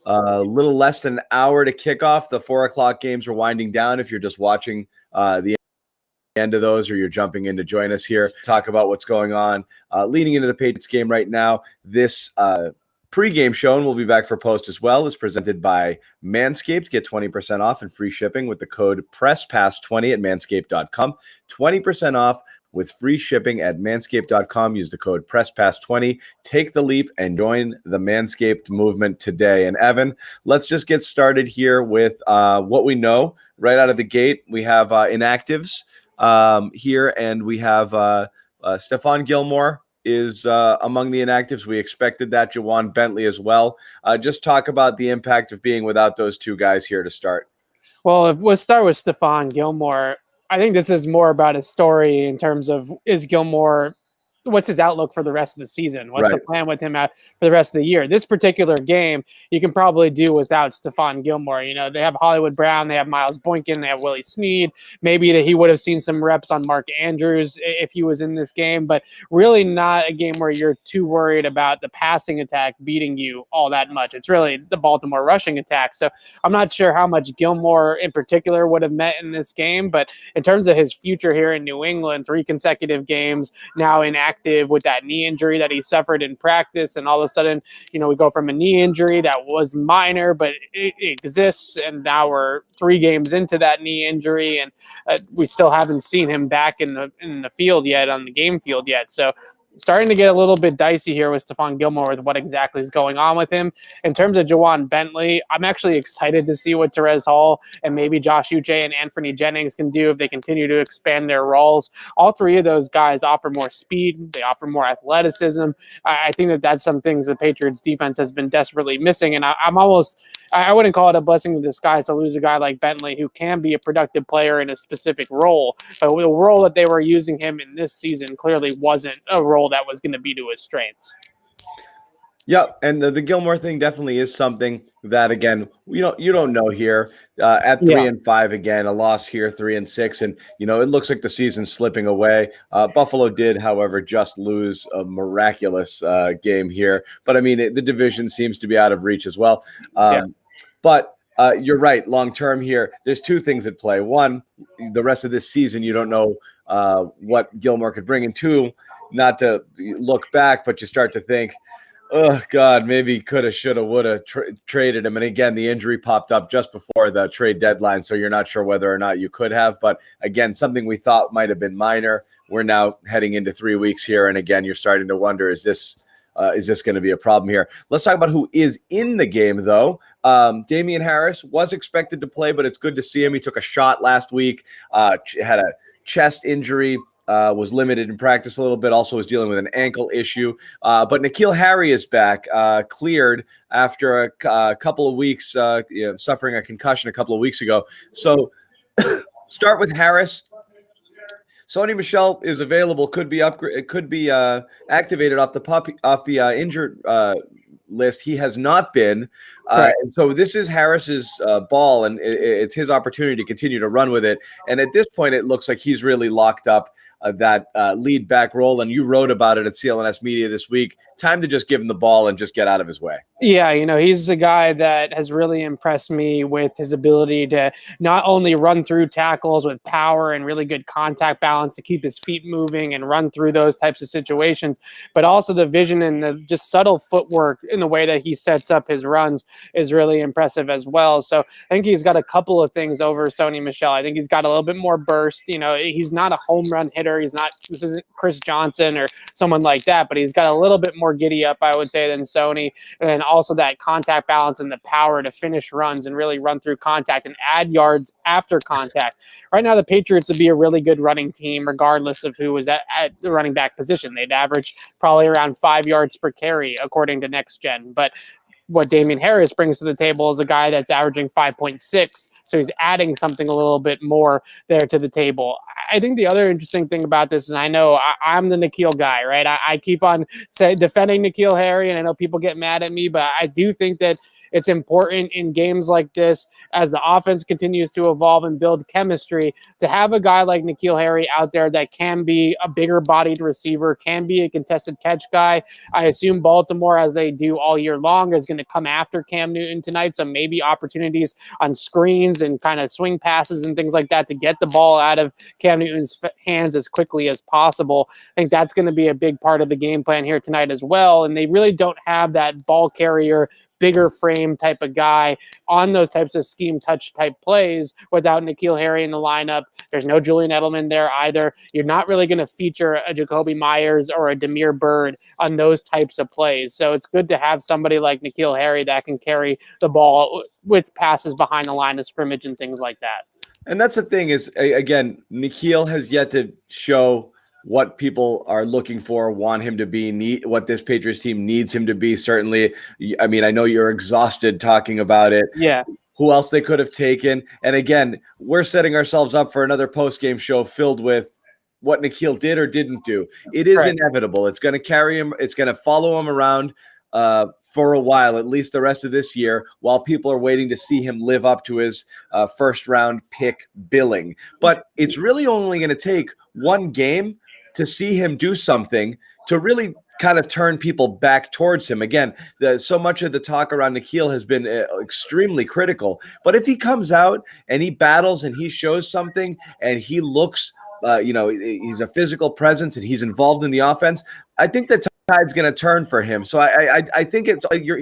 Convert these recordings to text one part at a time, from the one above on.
A little less than an hour to kick off. The 4:00 games are winding down. If you're just watching the end of those, or you're jumping in to join us here, talk about what's going on leading into the Patriots game right now. This pregame show, and we'll be back for post as well, is presented by Manscaped. Get 20% off and free shipping with the code PRESSPASS20 at manscaped.com. 20% off with free shipping at manscaped.com. Use the code PRESSPASS20. Take the leap and join the Manscaped movement today. And Evan, let's just get started here with what we know right out of the gate. We have inactives here, and we have Stephon Gilmore is among the inactives. We expected that. Jawan Bentley as well. Just talk about the impact of being without those two guys here to start. Well, we'll start with Stephon Gilmore. I think this is more about a story in terms of, is Gilmore, what's his outlook for the rest of the season? What's the plan with him for the rest of the year? This particular game, you can probably do without Stephon Gilmore. You know, they have Hollywood Brown, they have Miles Boykin, they have Willie Snead. Maybe that he would have seen some reps on Mark Andrews if he was in this game, but really not a game where you're too worried about the passing attack beating you all that much. It's really the Baltimore rushing attack. So I'm not sure how much Gilmore in particular would have met in this game, but in terms of his future here in New England, 3 consecutive games, now inactive with that knee injury that he suffered in practice, and all of a sudden, you know, we go from a knee injury that was minor, but it exists, and now we're 3 games into that knee injury, and we still haven't seen him back in the field yet, on the game field yet. So starting to get a little bit dicey here with Stephon Gilmore with what exactly is going on with him. In terms of Jawan Bentley, I'm actually excited to see what Terez Hall and maybe Josh Uche and Anthony Jennings can do if they continue to expand their roles. All 3 of those guys offer more speed. They offer more athleticism. I think that that's some things the Patriots defense has been desperately missing. And I wouldn't call it a blessing in disguise to lose a guy like Bentley who can be a productive player in a specific role. But the role that they were using him in this season clearly wasn't a role that was going to be to his strengths. Yeah, and the Gilmore thing definitely is something that, again, you don't know here. At 3-5 again, a loss here, 3-6, and it looks like the season's slipping away. Buffalo did, however, just lose a miraculous game here, but I mean the division seems to be out of reach as well. But you're right. Long term here, there's 2 things at play. One, the rest of this season, you don't know what Gilmore could bring, and 2, not to look back, but you start to think, oh, God, maybe coulda, shoulda, woulda traded him. And again, the injury popped up just before the trade deadline, so you're not sure whether or not you could have. But again, something we thought might have been minor. We're now heading into 3 weeks here, and again, you're starting to wonder, is this going to be a problem here? Let's talk about who is in the game, though. Damian Harris was expected to play, but it's good to see him. He took a shot last week, had a chest injury, was limited in practice a little bit, also was dealing with an ankle issue. But N'Keal Harry is back, cleared after a couple of weeks, suffering a concussion a couple of weeks ago. So start with Harris. Sony Michel is available, could be activated off the injured list. He has not been. And so this is Harris's ball, and it's his opportunity to continue to run with it. And at this point, it looks like he's really locked up that lead back role. And you wrote about it at CLNS Media this week. Time to just give him the ball and just get out of his way. Yeah, he's a guy that has really impressed me with his ability to not only run through tackles with power and really good contact balance to keep his feet moving and run through those types of situations, but also the vision and the just subtle footwork in the way that he sets up his runs is really impressive as well. So I think he's got a couple of things over Sony Michel. I think he's got a little bit more burst. He's not a home run hitter. This isn't Chris Johnson or someone like that, but he's got a little bit more giddy up, I would say, than Sony. And then also that contact balance and the power to finish runs and really run through contact and add yards after contact. Right now, the Patriots would be a really good running team, regardless of who was at the running back position. They'd average probably around 5 yards per carry, according to Next Gen. But what Damian Harris brings to the table is a guy that's averaging 5.6. So he's adding something a little bit more there to the table. I think the other interesting thing about this is I know I'm the N'Keal guy, right? I keep on defending N'Keal Harry, and I know people get mad at me, but I do think that it's important in games like this, as the offense continues to evolve and build chemistry, to have a guy like N'Keal Harry out there that can be a bigger bodied receiver, can be a contested catch guy. I assume Baltimore, as they do all year long, is going to come after Cam Newton tonight. So maybe opportunities on screens and kind of swing passes and things like that to get the ball out of Cam Newton's hands as quickly as possible. I think that's going to be a big part of the game plan here tonight as well. And they really don't have that ball carrier, bigger frame type of guy on those types of scheme touch type plays without N'Keal Harry in the lineup. There's no Julian Edelman there either. You're not really going to feature a Jacoby Myers or a Damiere Byrd on those types of plays. So it's good to have somebody like N'Keal Harry that can carry the ball with passes behind the line of scrimmage and things like that. And that's the thing is, again, N'Keal has yet to show what people are looking for, want him to be, what this Patriots team needs him to be. Certainly, I mean, I know you're exhausted talking about it. Yeah. Who else they could have taken. And again, we're setting ourselves up for another post-game show filled with what N'Keal did or didn't do. It is inevitable. It's going to carry him. It's going to follow him around for a while, at least the rest of this year, while people are waiting to see him live up to his first-round pick billing. But it's really only going to take one game to see him do something to really kind of turn people back towards him. Again, so much of the talk around N'Keal has been extremely critical. But if he comes out and he battles and he shows something and he looks, he's a physical presence and he's involved in the offense, I think the tide's going to turn for him. So I think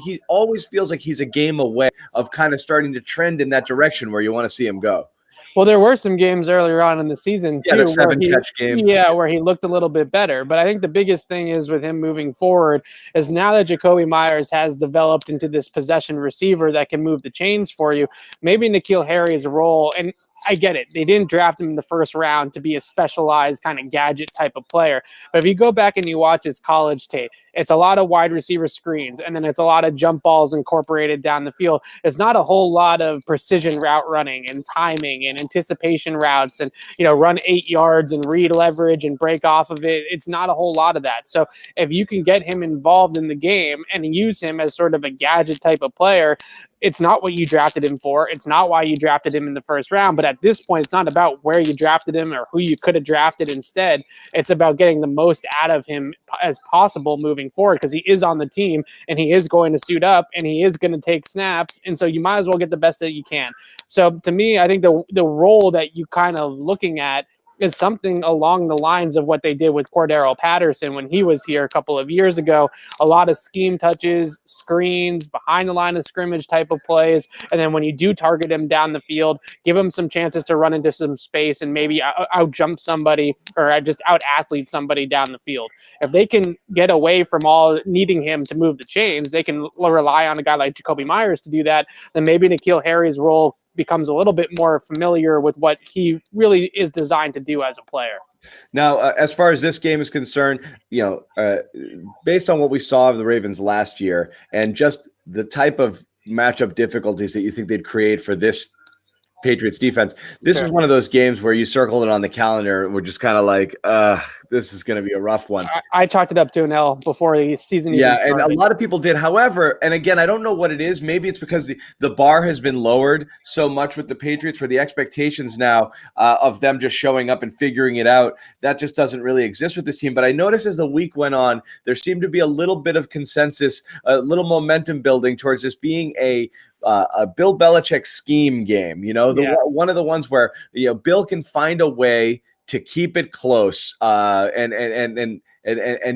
he always feels like he's a game away of kind of starting to trend in that direction where you want to see him go. Well, there were some games earlier on in the season, too, the 7-catch game. Yeah, where he looked a little bit better. But I think the biggest thing is with him moving forward is now that Jacoby Myers has developed into this possession receiver that can move the chains for you, maybe N'Keal Harry's role, and I get it, they didn't draft him in the first round to be a specialized kind of gadget type of player. But if you go back and you watch his college tape, it's a lot of wide receiver screens, and then it's a lot of jump balls incorporated down the field. It's not a whole lot of precision route running and timing and anticipation routes and, run 8 yards and read leverage and break off of it. It's not a whole lot of that. So if you can get him involved in the game and use him as sort of a gadget type of player, it's not what you drafted him for. It's not why you drafted him in the first round. But at this point, it's not about where you drafted him or who you could have drafted instead. It's about getting the most out of him as possible moving forward, because he is on the team and he is going to suit up and he is going to take snaps. And so you might as well get the best that you can. So to me, I think the role that you kind of looking at is something along the lines of what they did with Cordero Patterson when he was here a couple of years ago. A lot of scheme touches, screens, behind the line of scrimmage type of plays. And then when you do target him down the field, give him some chances to run into some space and maybe out jump somebody or just out athlete somebody down the field. If they can get away from all needing him to move the chains, they can rely on a guy like Jacoby Myers to do that. Then maybe N'Keal Harry's role becomes a little bit more familiar with what he really is designed to do as a player. Now, as far as this game is concerned, based on what we saw of the Ravens last year and just the type of matchup difficulties that you think they'd create for this Patriots defense, this is one of those games where you circled it on the calendar and we're just kind of like, this is going to be a rough one. I chalked it up to an L before the season. Yeah, and a lot of people did. However, and again, I don't know what it is. Maybe it's because the bar has been lowered so much with the Patriots where the expectations now of them just showing up and figuring it out, that just doesn't really exist with this team. But I noticed as the week went on, there seemed to be a little bit of consensus, a little momentum building towards this being a Bill Belichick scheme game. One of the ones where Bill can find a way to keep it close and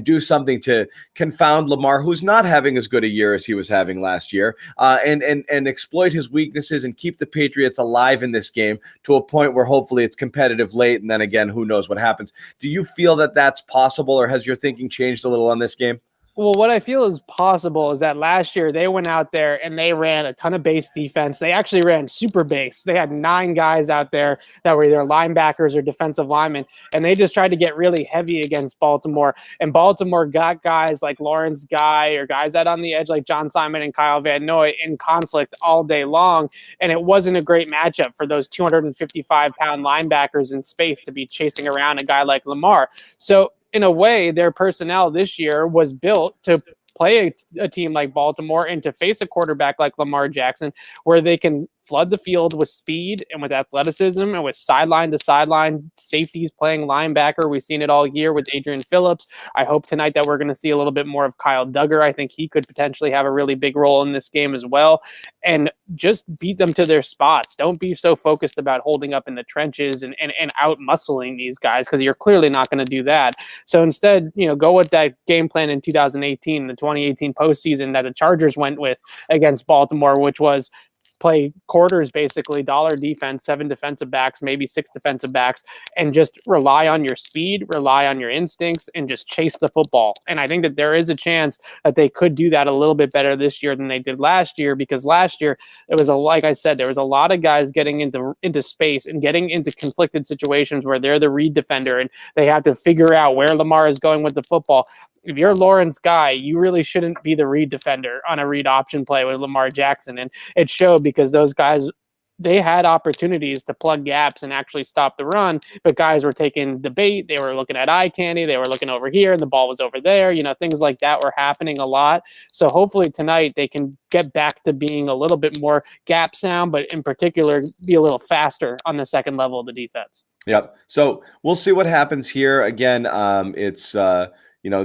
do something to confound Lamar, who's not having as good a year as he was having last year, and exploit his weaknesses and keep the Patriots alive in this game to a point where hopefully it's competitive late. And then again, who knows what happens. Do you feel that that's possible, or has your thinking changed a little on this game? Well, what I feel is possible is that last year they went out there and they ran a ton of base defense. They actually ran super base. They had 9 guys out there that were either linebackers or defensive linemen, and they just tried to get really heavy against Baltimore. And Baltimore got guys like Lawrence Guy or guys out on the edge like John Simon and Kyle Van Noy in conflict all day long. And it wasn't a great matchup for those 255-pound linebackers in space to be chasing around a guy like Lamar. So in a way, their personnel this year was built to play a team like Baltimore and to face a quarterback like Lamar Jackson, where they can flood the field with speed and with athleticism and with sideline to sideline safeties playing linebacker. We've seen it all year with Adrian Phillips. I hope tonight that we're going to see a little bit more of Kyle Duggar. I think he could potentially have a really big role in this game as well. And just beat them to their spots. Don't be so focused about holding up in the trenches and out muscling these guys, because you're clearly not going to do that. So instead, go with that game plan in 2018, the 2018 postseason that the Chargers went with against Baltimore, which was play quarters, basically dollar defense, 7 defensive backs, maybe 6 defensive backs, and just rely on your speed, rely on your instincts, and just chase the football. And I think that there is a chance that they could do that a little bit better this year than they did last year, because last year like I said, there was a lot of guys getting into space and getting into conflicted situations where they're the read defender and they have to figure out where Lamar is going with the football. If you're Lawrence Guy, you really shouldn't be the read defender on a read option play with Lamar Jackson. And it showed, because those guys, they had opportunities to plug gaps and actually stop the run, but guys were taking the bait. They were looking at eye candy. They were looking over here and the ball was over there. Things like that were happening a lot. So hopefully tonight they can get back to being a little bit more gap sound, but in particular, be a little faster on the second level of the defense. Yep. So we'll see what happens here. Again, it's the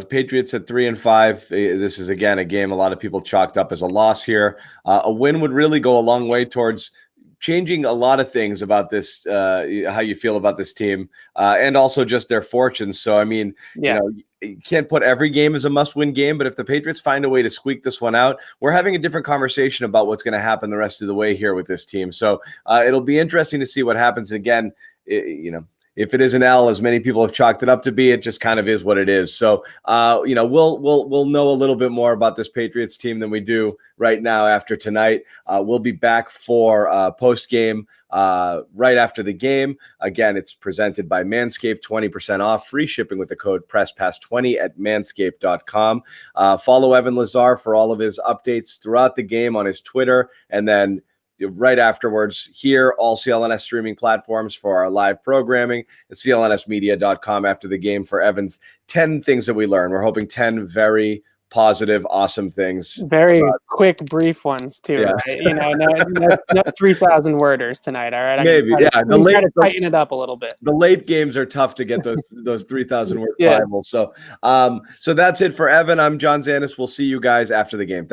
Patriots at 3-5. This is, again, a game a lot of people chalked up as a loss here. A win would really go a long way towards changing a lot of things about this, how you feel about this team, and also just their fortunes. So, I mean, you can't put every game as a must-win game, but if the Patriots find a way to squeak this one out, we're having a different conversation about what's going to happen the rest of the way here with this team. So it'll be interesting to see what happens. Again, if it is an L, as many people have chalked it up to be, it just kind of is what it is. So, we'll know a little bit more about this Patriots team than we do right now after tonight. We'll be back for post game right after the game. Again, it's presented by Manscaped, 20% off, free shipping with the code PRESSPASS20 at manscaped.com. Follow Evan Lazar for all of his updates throughout the game on his Twitter, and then right afterwards here, all CLNS streaming platforms for our live programming at clnsmedia.com after the game for Evan's 10 things that we learned. We're hoping 10 very positive, awesome things. Very quick, brief ones too. Yeah. Right? No 3,000 worders tonight. All right. Maybe. Try to tighten it up a little bit. The late games are tough to get those 3,000 word Bibles. So that's it for Evan. I'm John Zanis. We'll see you guys after the game.